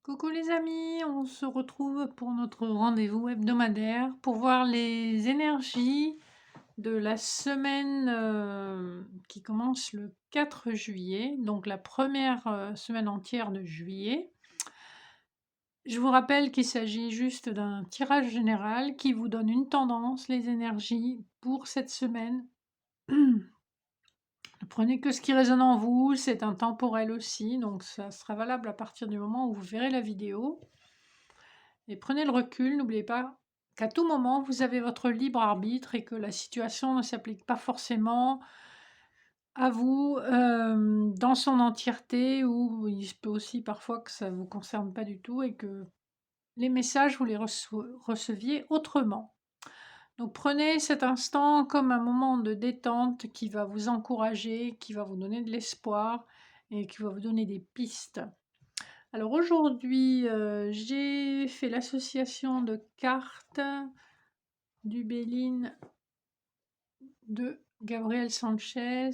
Coucou les amis, on se retrouve pour notre rendez-vous hebdomadaire pour voir les énergies de la semaine qui commence le 4 juillet, donc la première semaine entière de juillet. Je vous rappelle qu'il s'agit juste d'un tirage général qui vous donne une tendance, les énergies pour cette semaine. Ne prenez que ce qui résonne en vous, c'est intemporel aussi, donc ça sera valable à partir du moment où vous verrez la vidéo. Et prenez le recul, n'oubliez pas qu'à tout moment, vous avez votre libre arbitre et que la situation ne s'applique pas forcément à vous dans son entièreté, ou il se peut aussi parfois que ça ne vous concerne pas du tout et que les messages, vous les receviez autrement. Donc prenez cet instant comme un moment de détente qui va vous encourager, qui va vous donner de l'espoir et qui va vous donner des pistes. Alors aujourd'hui, j'ai fait l'association de cartes du Béline de Gabriel Sanchez,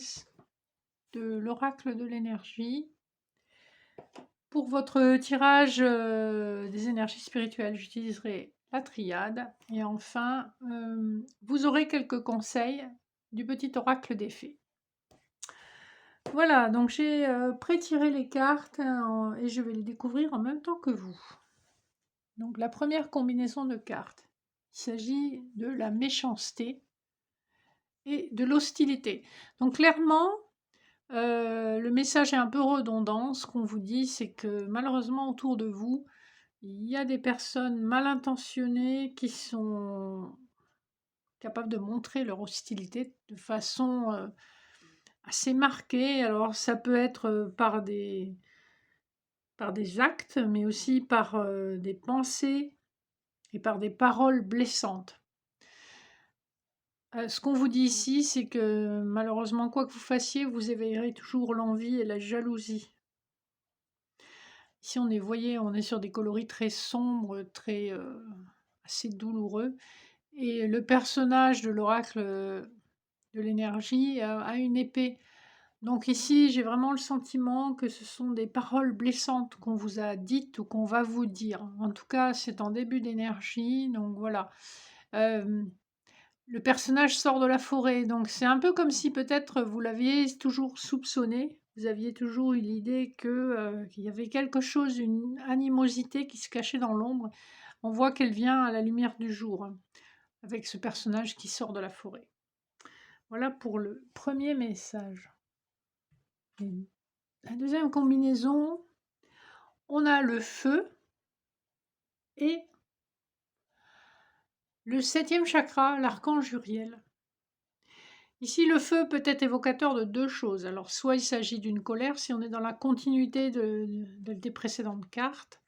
de l'oracle de l'énergie. Pour votre tirage des énergies spirituelles, j'utiliserai la triade. Et enfin, vous aurez quelques conseils du petit oracle des fées. Voilà, donc j'ai pré-tiré les cartes et je vais les découvrir en même temps que vous. Donc la première combinaison de cartes, il s'agit de la méchanceté et de l'hostilité. Donc clairement, le message est un peu redondant. Ce qu'on vous dit, c'est que malheureusement autour de vous, il y a des personnes mal intentionnées qui sont capables de montrer leur hostilité de façon assez marquée. Alors ça peut être par des actes, mais aussi par des pensées et par des paroles blessantes. Ce qu'on vous dit ici, c'est que malheureusement, quoi que vous fassiez, vous éveillerez toujours l'envie et la jalousie. Ici, voyez, on est sur des coloris très sombres, très assez douloureux. Et le personnage de l'oracle de l'énergie a une épée. Donc ici, j'ai vraiment le sentiment que ce sont des paroles blessantes qu'on vous a dites ou qu'on va vous dire. En tout cas, c'est en début d'énergie, donc voilà. Le personnage sort de la forêt, donc c'est un peu comme si peut-être vous l'aviez toujours soupçonné. Vous aviez toujours eu l'idée qu'il y avait quelque chose, une animosité qui se cachait dans l'ombre. On voit qu'elle vient à la lumière du jour, hein, avec ce personnage qui sort de la forêt. Voilà pour le premier message. Et la deuxième combinaison, on a le feu et le 7e chakra, l'archange Uriel. Ici, le feu peut être évocateur de deux choses. Alors, soit il s'agit d'une colère, si on est dans la continuité des précédentes cartes,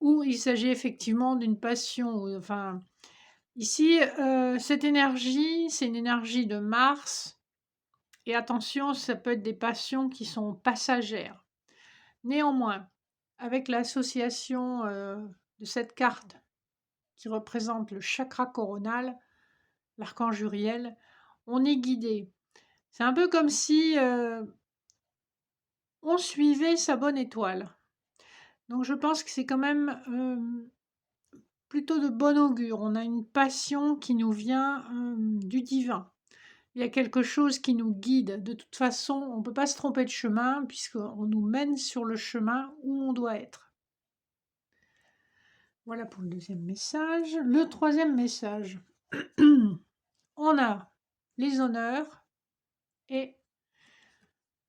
ou il s'agit effectivement d'une passion. Enfin, ici, cette énergie, c'est une énergie de Mars. Et attention, ça peut être des passions qui sont passagères. Néanmoins, avec l'association de cette carte qui représente le chakra coronal, l'archange Uriel, on est guidé. C'est un peu comme si on suivait sa bonne étoile. Donc je pense que c'est quand même plutôt de bon augure. On a une passion qui nous vient du divin. Il y a quelque chose qui nous guide. De toute façon, on ne peut pas se tromper de chemin puisqu'on nous mène sur le chemin où on doit être. Voilà pour le deuxième message. Le troisième message, on a les honneurs et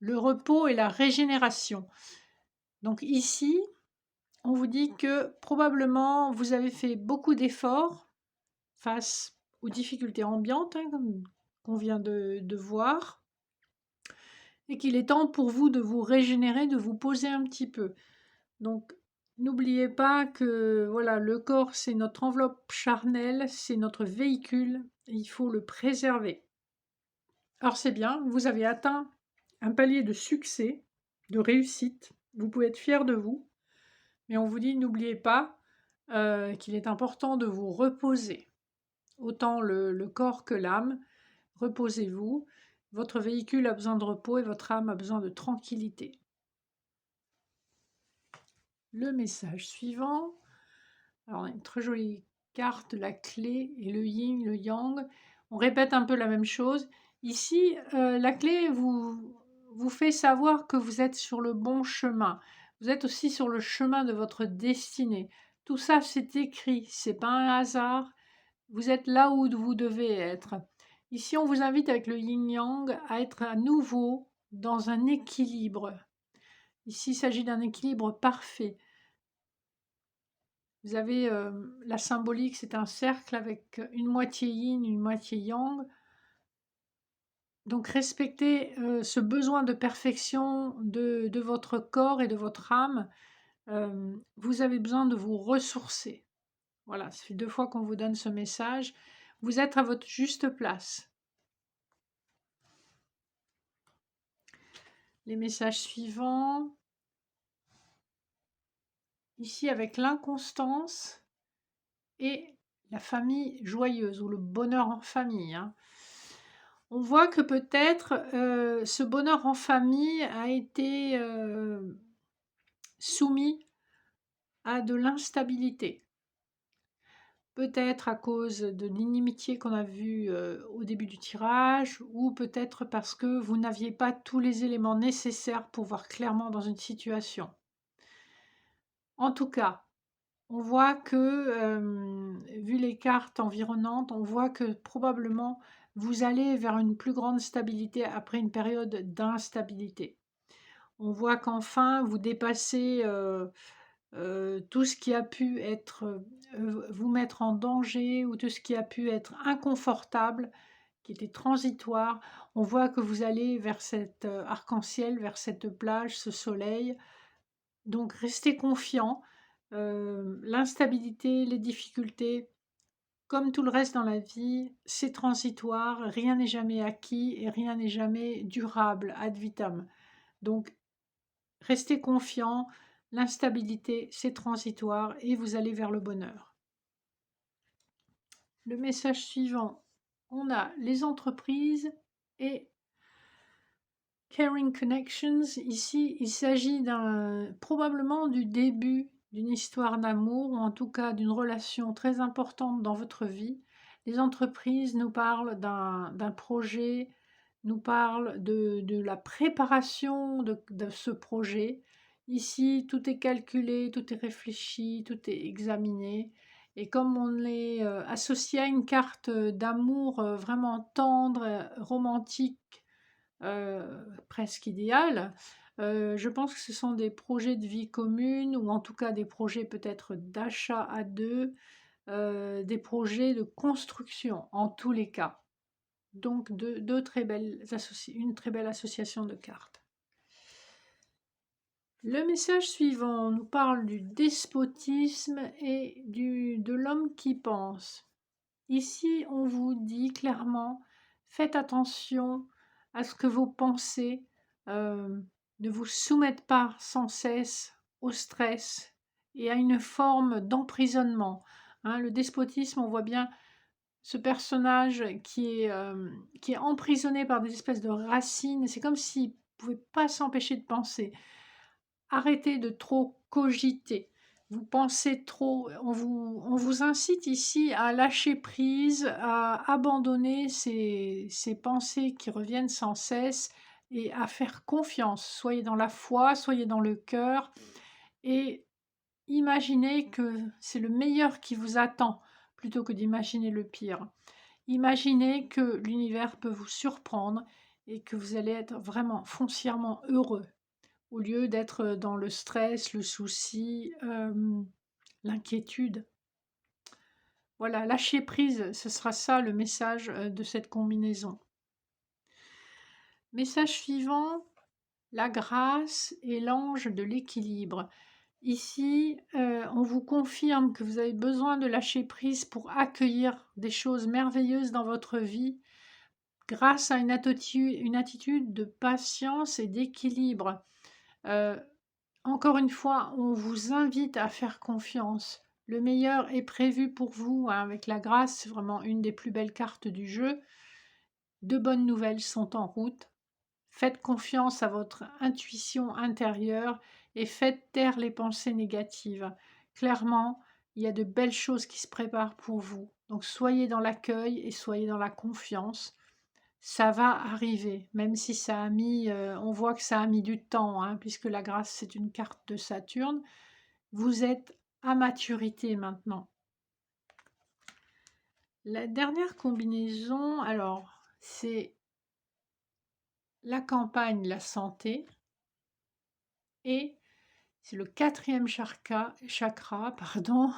le repos et la régénération. Donc ici, on vous dit que probablement vous avez fait beaucoup d'efforts face aux difficultés ambiantes, hein, comme qu'on vient de voir, et qu'il est temps pour vous de vous régénérer, de vous poser un petit peu. Donc n'oubliez pas que voilà, le corps, c'est notre enveloppe charnelle, c'est notre véhicule, et il faut le préserver. Alors c'est bien, vous avez atteint un palier de succès, de réussite, vous pouvez être fier de vous, mais on vous dit n'oubliez pas qu'il est important de vous reposer, autant le corps que l'âme. Reposez-vous, votre véhicule a besoin de repos et votre âme a besoin de tranquillité. Le message suivant. Alors, on a une très jolie carte, la clé et le yin, le yang. On répète un peu la même chose. Ici, la clé vous fait savoir que vous êtes sur le bon chemin. Vous êtes aussi sur le chemin de votre destinée. Tout ça, c'est écrit, c'est pas un hasard. Vous êtes là où vous devez être. Ici, on vous invite avec le yin-yang à être à nouveau dans un équilibre. Ici, il s'agit d'un équilibre parfait. Vous avez la symbolique, c'est un cercle avec une moitié yin, une moitié yang. Donc respectez ce besoin de perfection de votre corps et de votre âme. Vous avez besoin de vous ressourcer. Voilà, ça fait 2 fois qu'on vous donne ce message. Vous êtes à votre juste place. Les messages suivants. Ici avec l'inconstance et la famille joyeuse ou le bonheur en famille. Hein. On voit que peut-être ce bonheur en famille a été soumis à de l'instabilité. Peut-être à cause de l'inimitié qu'on a vue au début du tirage, ou peut-être parce que vous n'aviez pas tous les éléments nécessaires pour voir clairement dans une situation. En tout cas, on voit que, vu les cartes environnantes, on voit que probablement vous allez vers une plus grande stabilité après une période d'instabilité. On voit qu'enfin vous dépassez tout ce qui a pu être, vous mettre en danger ou tout ce qui a pu être inconfortable, qui était transitoire. On voit que vous allez vers cet arc-en-ciel, vers cette plage, ce soleil. Donc restez confiants. L'instabilité, les difficultés, comme tout le reste dans la vie, c'est transitoire, rien n'est jamais acquis et rien n'est jamais durable, ad vitam. Donc, restez confiants, l'instabilité, c'est transitoire et vous allez vers le bonheur. Le message suivant, on a les entreprises et Caring Connections. Ici, il s'agit probablement du début d'une histoire d'amour ou en tout cas d'une relation très importante dans votre vie. Les entreprises nous parlent d'un projet, nous parlent de la préparation de ce projet. Ici, tout est calculé, tout est réfléchi, tout est examiné. Et comme on est associé à une carte d'amour vraiment tendre, romantique, presque idéal. Je pense que ce sont des projets de vie commune ou en tout cas des projets peut-être d'achat à deux, des projets de construction en tous les cas. Donc une très belle association de cartes. Le message suivant nous parle du despotisme et de l'homme qui pense. Ici, on vous dit clairement, faites attention à ce que vos pensées ne vous soumettent pas sans cesse au stress et à une forme d'emprisonnement. Hein. Le despotisme, on voit bien ce personnage qui est emprisonné par des espèces de racines. C'est comme s'il ne pouvait pas s'empêcher de penser. Arrêtez de trop cogiter. Vous pensez trop, on vous incite ici à lâcher prise, à abandonner ces pensées qui reviennent sans cesse et à faire confiance. Soyez dans la foi, soyez dans le cœur et imaginez que c'est le meilleur qui vous attend plutôt que d'imaginer le pire. Imaginez que l'univers peut vous surprendre et que vous allez être vraiment foncièrement heureux au lieu d'être dans le stress, le souci, l'inquiétude. Voilà, lâcher prise, ce sera ça le message de cette combinaison. Message suivant, la grâce et l'ange de l'équilibre. Ici, on vous confirme que vous avez besoin de lâcher prise pour accueillir des choses merveilleuses dans votre vie grâce à une attitude de patience et d'équilibre. Encore une fois, on vous invite à faire confiance. Le meilleur est prévu pour vous, hein, avec la grâce, c'est vraiment une des plus belles cartes du jeu. De bonnes nouvelles sont en route. Faites confiance à votre intuition intérieure et faites taire les pensées négatives. Clairement, il y a de belles choses qui se préparent pour vous. Donc soyez dans l'accueil et soyez dans la confiance. Ça va arriver, même si ça a mis, on voit que ça a mis du temps, hein, puisque la grâce, c'est une carte de Saturne. Vous êtes à maturité maintenant. La dernière combinaison, alors, c'est la campagne, la santé, et c'est le quatrième chakra, pardon,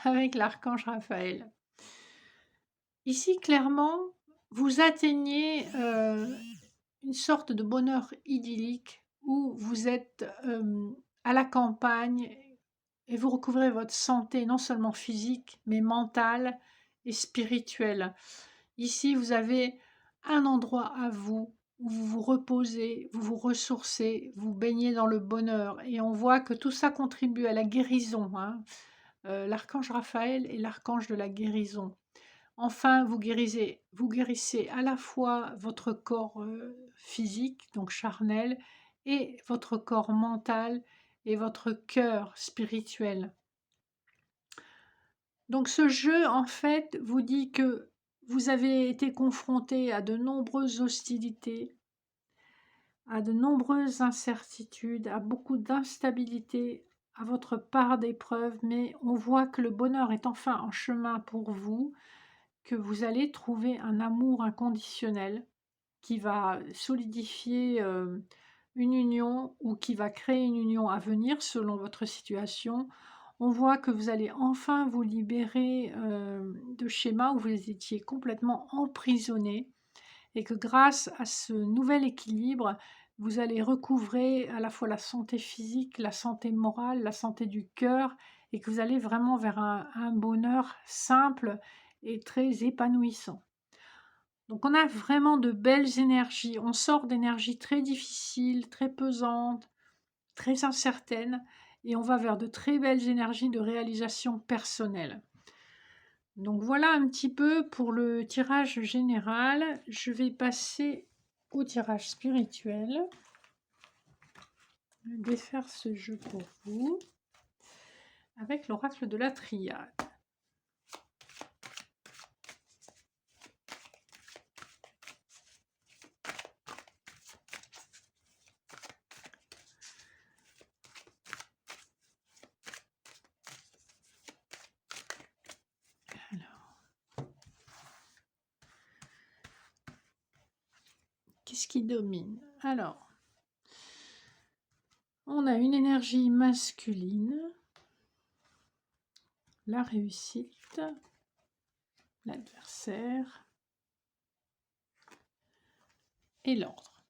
avec l'archange Raphaël. Ici, clairement, vous atteignez une sorte de bonheur idyllique où vous êtes à la campagne et vous recouvrez votre santé, non seulement physique, mais mentale et spirituelle. Ici, vous avez un endroit à vous où vous vous reposez, vous vous ressourcez, vous baignez dans le bonheur. Et on voit que tout ça contribue à la guérison, hein. L'archange Raphaël est l'archange de la guérison. Enfin, vous guérissez à la fois votre corps physique, donc charnel, et votre corps mental et votre cœur spirituel. Donc ce jeu, en fait, vous dit que vous avez été confronté à de nombreuses hostilités, à de nombreuses incertitudes, à beaucoup d'instabilité, à votre part d'épreuves, mais on voit que le bonheur est enfin en chemin pour vous, que vous allez trouver un amour inconditionnel qui va solidifier une union ou qui va créer une union à venir selon votre situation. On voit que vous allez enfin vous libérer de schémas où vous étiez complètement emprisonné et que grâce à ce nouvel équilibre, vous allez recouvrer à la fois la santé physique, la santé morale, la santé du cœur et que vous allez vraiment vers un bonheur simple et très épanouissant. Donc on a vraiment de belles énergies, on sort d'énergies très difficiles, très pesantes, très incertaines et on va vers de très belles énergies de réalisation personnelle. Donc voilà un petit peu pour le tirage général. Je vais passer au tirage spirituel. Je vais défaire ce jeu pour vous avec l'oracle de la triade. Qu'est-ce qui domine? Alors, on a une énergie masculine, la réussite, l'adversaire et l'ordre.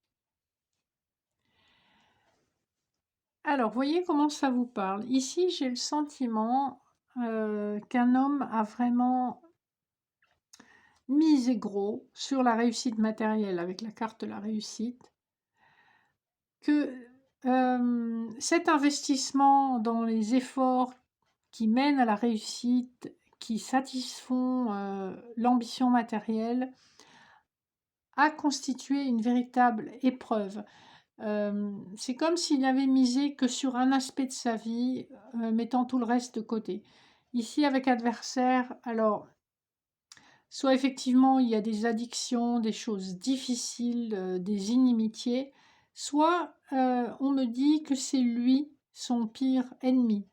Alors, voyez comment ça vous parle. Ici, j'ai le sentiment qu'un homme a vraiment misé gros sur la réussite matérielle avec la carte de la réussite, que cet investissement dans les efforts qui mènent à la réussite, qui satisfont l'ambition matérielle, a constitué une véritable épreuve. C'est comme s'il n'avait misé que sur un aspect de sa vie, mettant tout le reste de côté. Ici, avec adversaire, alors, soit effectivement il y a des addictions, des choses difficiles, des inimitiés, soit on me dit que c'est lui son pire ennemi.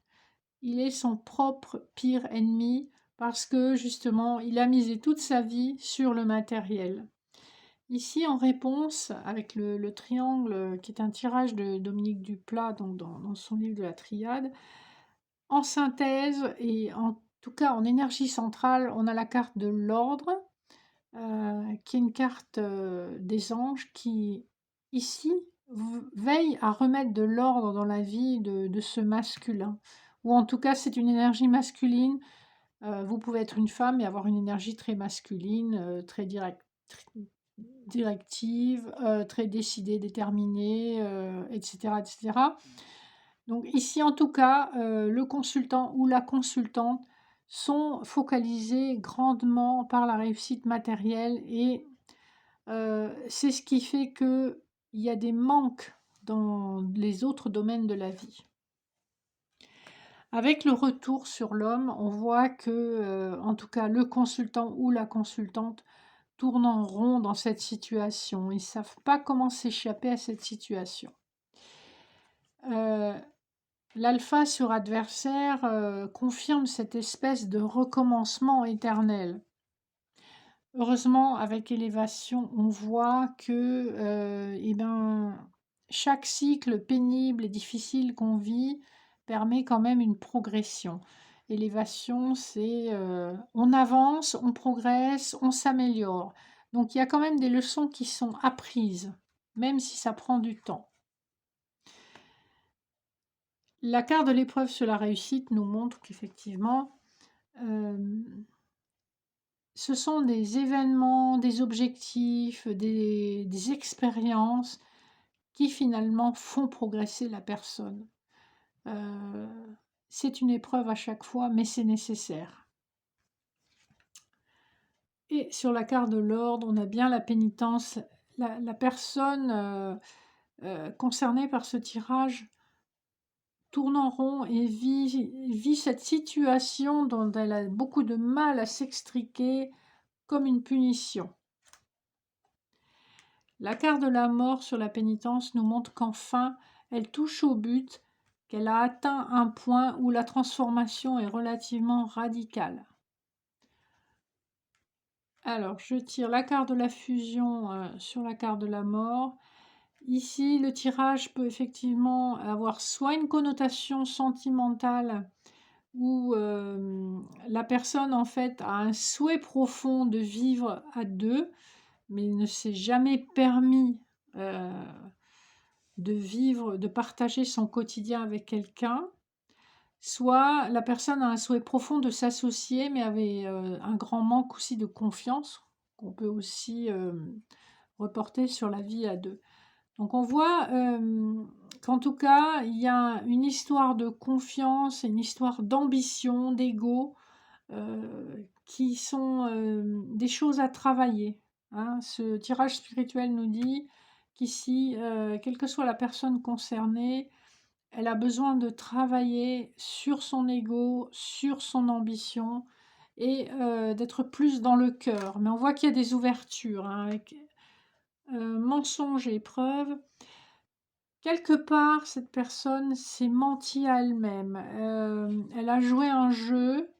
Il est son propre pire ennemi parce que justement il a misé toute sa vie sur le matériel. Ici, en réponse, avec le triangle, qui est un tirage de Dominique Duplat, donc dans son livre de la triade, en synthèse et en tout cas en énergie centrale, on a la carte de l'ordre, qui est une carte des anges qui, ici, veille à remettre de l'ordre dans la vie de ce masculin. Ou en tout cas, c'est une énergie masculine. Vous pouvez être une femme et avoir une énergie très masculine, très directive, très décidée, déterminée, etc., etc. Donc ici, en tout cas, le consultant ou la consultante sont focalisés grandement par la réussite matérielle et c'est ce qui fait qu'il y a des manques dans les autres domaines de la vie. Avec le retour sur l'homme, on voit que, en tout cas, le consultant ou la consultante tourne en rond dans cette situation. Ils ne savent pas comment s'échapper à cette situation. L'alpha sur adversaire confirme cette espèce de recommencement éternel. Heureusement, avec élévation, on voit que chaque cycle pénible et difficile qu'on vit permet quand même une progression. Élévation, c'est on avance, on progresse, on s'améliore. Donc il y a quand même des leçons qui sont apprises, même si ça prend du temps. La carte de l'épreuve sur la réussite nous montre qu'effectivement, ce sont des événements, des objectifs, des expériences qui finalement font progresser la personne. C'est une épreuve à chaque fois, mais c'est nécessaire. Et sur la carte de l'ordre, on a bien la pénitence. La personne concernée par ce tirage tourne en rond et vit cette situation dont elle a beaucoup de mal à s'extriquer comme une punition. La carte de la mort sur la pénitence nous montre qu'enfin, elle touche au but, qu'elle a atteint un point où la transformation est relativement radicale. Alors, je tire la carte de la fusion sur la carte de la mort. Ici, le tirage peut effectivement avoir soit une connotation sentimentale où la personne en fait a un souhait profond de vivre à deux, mais il ne s'est jamais permis de vivre, de partager son quotidien avec quelqu'un. Soit la personne a un souhait profond de s'associer, mais avait un grand manque aussi de confiance, qu'on peut aussi reporter sur la vie à deux. Donc on voit qu'en tout cas, il y a une histoire de confiance, une histoire d'ambition, d'ego, qui sont des choses à travailler. Hein. Ce tirage spirituel nous dit qu'ici, quelle que soit la personne concernée, elle a besoin de travailler sur son ego, sur son ambition et d'être plus dans le cœur. Mais on voit qu'il y a des ouvertures hein, avec mensonges et épreuves. Quelque part, cette personne s'est mentie à elle-même. Elle a joué un jeu.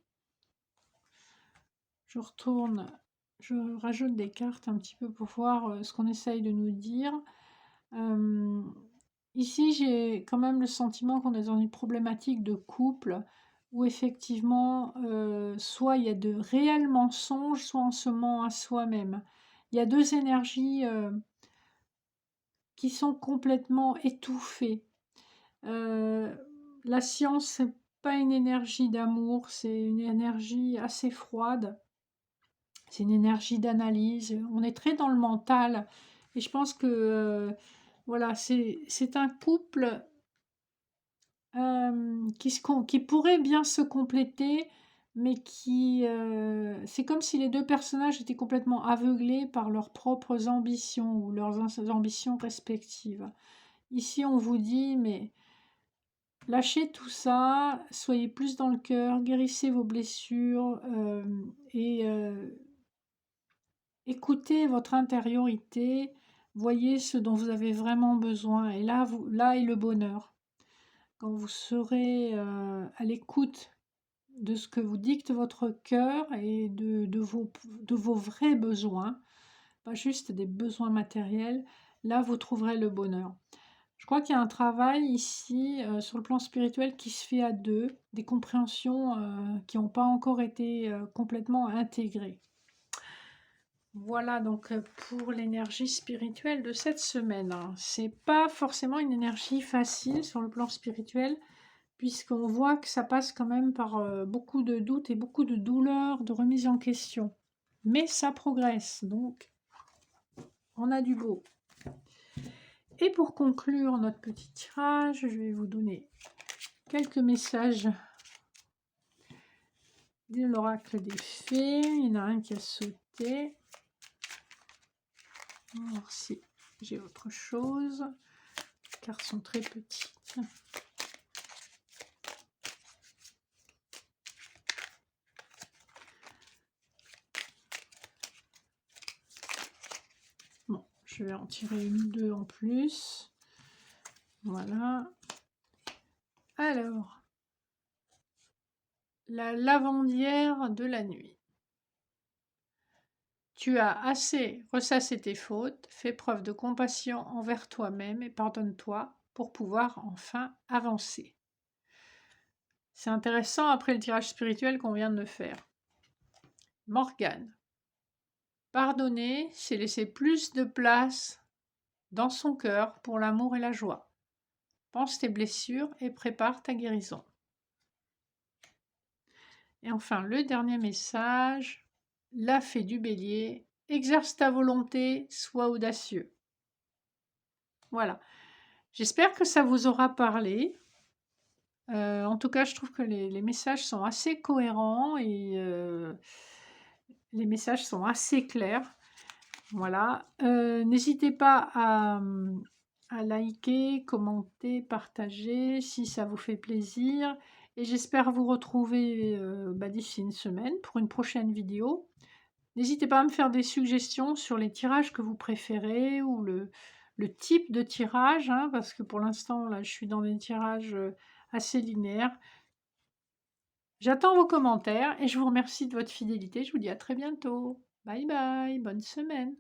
Je retourne, je rajoute des cartes un petit peu pour voir ce qu'on essaye de nous dire. Ici, j'ai quand même le sentiment qu'on est dans une problématique de couple où effectivement, soit il y a de réels mensonges, soit on se ment à soi-même. Il y a deux énergies qui sont complètement étouffées. La science, c'est pas une énergie d'amour, c'est une énergie assez froide. C'est une énergie d'analyse. On est très dans le mental. Et je pense que voilà, c'est un couple qui pourrait bien se compléter, mais c'est comme si les deux personnages étaient complètement aveuglés par leurs propres ambitions ou leurs ambitions respectives. Ici, on vous dit, mais lâchez tout ça, soyez plus dans le cœur, guérissez vos blessures et écoutez votre intériorité, voyez ce dont vous avez vraiment besoin. Et là, là est le bonheur. Quand vous serez à l'écoute de ce que vous dicte votre cœur et de vos vrais besoins, pas juste des besoins matériels, là, vous trouverez le bonheur. Je crois qu'il y a un travail ici sur le plan spirituel qui se fait à deux, des compréhensions qui n'ont pas encore été complètement intégrées. Voilà donc pour l'énergie spirituelle de cette semaine. C'est pas forcément une énergie facile sur le plan spirituel, puisqu'on voit que ça passe quand même par beaucoup de doutes et beaucoup de douleurs, de remise en question. Mais ça progresse, donc on a du beau. Et pour conclure notre petit tirage, je vais vous donner quelques messages de l'oracle des fées. Il y en a un qui a sauté. On va voir si j'ai autre chose. Les cartes sont très petites. Je vais en tirer une ou deux en plus. Voilà. Alors, la lavandière de la nuit. Tu as assez ressassé tes fautes, fais preuve de compassion envers toi-même et pardonne-toi pour pouvoir enfin avancer. C'est intéressant après le tirage spirituel qu'on vient de faire. Morgane. Pardonner, c'est laisser plus de place dans son cœur pour l'amour et la joie. Pense tes blessures et prépare ta guérison. Et enfin, le dernier message, la fée du bélier, exerce ta volonté, sois audacieux. Voilà. J'espère que ça vous aura parlé. En tout cas, je trouve que les messages sont assez cohérents et les messages sont assez clairs. Voilà. N'hésitez pas à liker, commenter, partager si ça vous fait plaisir. Et j'espère vous retrouver d'ici une semaine pour une prochaine vidéo. N'hésitez pas à me faire des suggestions sur les tirages que vous préférez ou le type de tirage, hein, parce que pour l'instant, là, je suis dans des tirages assez linéaires. J'attends vos commentaires et je vous remercie de votre fidélité. Je vous dis à très bientôt. Bye bye, bonne semaine.